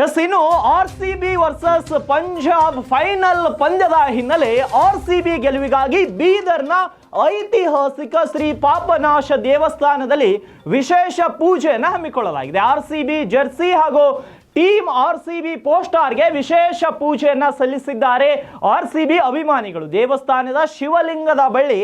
S, ಇನ್ನು RCB versus Punjab final ಪಂದ್ಯದ ಹಿನ್ನೆಲೆ RCB ಗೆಲುವಿಗಾಗಿ ಬೀದರ್ನ ಐತಿಹಾಸಿಕ ಶ್ರೀ ಪಾಪನಾಶ ದೇವಸ್ಥಾನದಲ್ಲಿ ವಿಶೇಷ ಪೂಜೆಯನ್ನು ಹಮ್ಮಿಕೊಳ್ಳಲಾಗಿದೆ. RCB ಜೆರ್ಸಿ ಹಾಗೂ ಟೀಮ್ RCB ಪೋಸ್ಟರ್ಗೆ ವಿಶೇಷ ಪೂಜೆಯನ್ನ ಸಲ್ಲಿಸಿದ್ದಾರೆ. RCB ಅಭಿಮಾನಿಗಳು ದೇವಸ್ಥಾನದ ಶಿವಲಿಂಗದ ಬಳಿ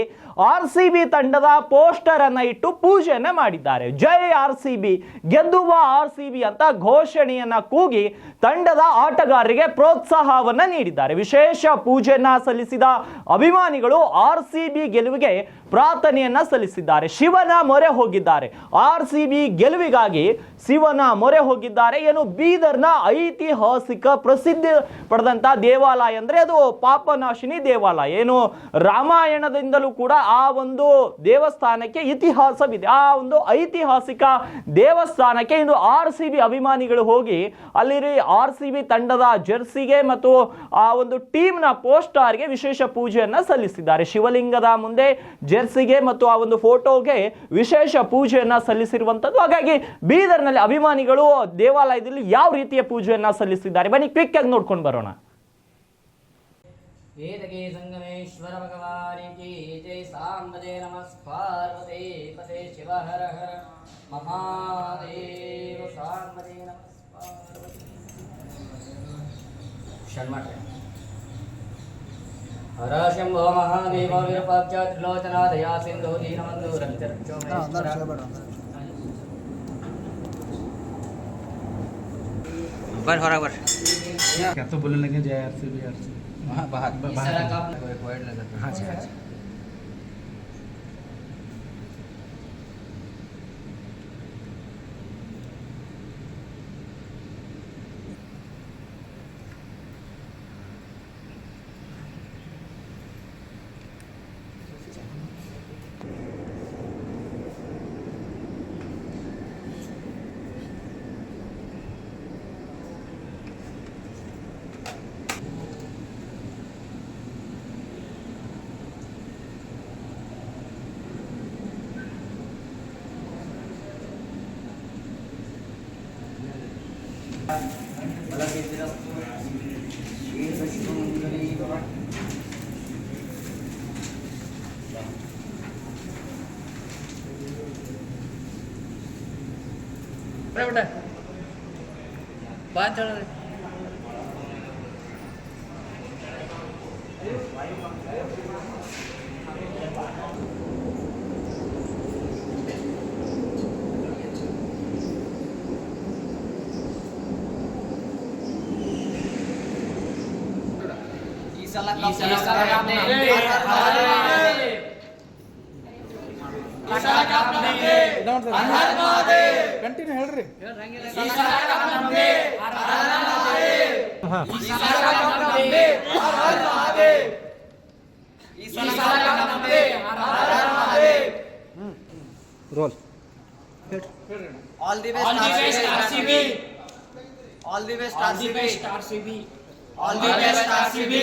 RCB ತಂಡದ ಪೋಸ್ಟರ್ ಅನ್ನ ಇಟ್ಟು ಪೂಜೆಯನ್ನ ಮಾಡಿದ್ದಾರೆ. ಜೈ RCB, ಗೆದ್ದುವ RCB ಅಂತ ಘೋಷಣೆಯನ್ನ ಕೂಗಿ ತಂಡದ ಆಟಗಾರರಿಗೆ ಪ್ರೋತ್ಸಾಹವನ್ನ ನೀಡಿದ್ದಾರೆ. ವಿಶೇಷ ಪೂಜೆಯನ್ನ ಸಲ್ಲಿಸಿದ ಅಭಿಮಾನಿಗಳು RCB ಗೆಲುವಿಗೆ ಪ್ರಾರ್ಥನೆಯನ್ನ ಸಲ್ಲಿಸಿದ್ದಾರೆ. ಶಿವನ ಮೊರೆ ಹೋಗಿದ್ದಾರೆ. RCB ಗೆಲುವಿಗಾಗಿ ಶಿವನ ಮೊರೆ ಹೋಗಿದ್ದಾರೆ. ಏನು ಬೀದರ್ನ ಐತಿಹಾಸಿಕ ಪ್ರಸಿದ್ಧಿ ಪಡೆದಂತ ದೇವಾಲಯ ಅಂದ್ರೆ ಅದು ಪಾಪನಾಶಿನಿ ದೇವಾಲಯ. ಏನು ರಾಮಾಯಣದಿಂದಲೂ ಕೂಡ ಆ ಒಂದು ದೇವಸ್ಥಾನಕ್ಕೆ ಇತಿಹಾಸವಿದೆ. ಆ ಒಂದು ಐತಿಹಾಸಿಕ ದೇವಸ್ಥಾನಕ್ಕೆ ಇಂದು RCB ಅಭಿಮಾನಿಗಳು ಹೋಗಿ ಅಲ್ಲಿ RCB ತಂಡದ ಜೆರ್ಸಿಗೆ ಮತ್ತು ಆ ಒಂದು ಟೀಮ್ ನ ಪೋಸ್ಟರ್ಗೆ ವಿಶೇಷ ಪೂಜೆಯನ್ನ ಸಲ್ಲಿಸಿದ್ದಾರೆ. ಶಿವಲಿಂಗದ ಮುಂದೆ ಜೆರ್ಸಿಗೆ ಮತ್ತು ಆ ಒಂದು ಫೋಟೋಗೆ ವಿಶೇಷ ಪೂಜೆಯನ್ನ ಸಲ್ಲಿಸಿರುವಂತದ್ದು. ಹಾಗಾಗಿ ಬೀದರ್ನಲ್ಲಿ ಅಭಿಮಾನಿಗಳು ದೇವಾಲಯದಲ್ಲಿ ಯಾವ ರೀತಿಯ ಪೂಜೆಯನ್ನ ಸಲ್ಲಿಸಿದ್ದಾರೆ ಬನ್ನಿ ಕ್ವಿಕ್ ಆಗಿ ನೋಡ್ಕೊಂಡು ಬರೋಣ. ವೇದಕೆ ಸಂಗಮೇಶ್ವರ ಭಗವಾನಿ ಕಿ ಜೈ. ಸಾಂಬದೇ ನಮಃ ಪಾರ್ವತಿ ಪತೆ ಶಿವ ಹರ ಹರ ಮಹಾದೇವ. ಸಾಂಬದೇ ನಮಃ ಪಾರ್ವತಿ ಷಣ್ಮಠ. ಹರ ಶಂಭೋ ಮಹಾದೇವ ವಿರೂಪಾಕ್ಷ ತ್ರಿಲೋಚನ ದಯಾ ಸಿಂಧು ದೀನಬಂಧು ರಕ್ಷೋ बर हो रहा बर क्या तो बोलने लगे जय RCB बाहर सारा काम कोई लगा. हाँ जी. बेटा बात चल रही ಕಂಟಿನ್ಯೂ ಹೇಳ್ರಿ. Roll. All the best RCB. All the best RCB. All the best RCB.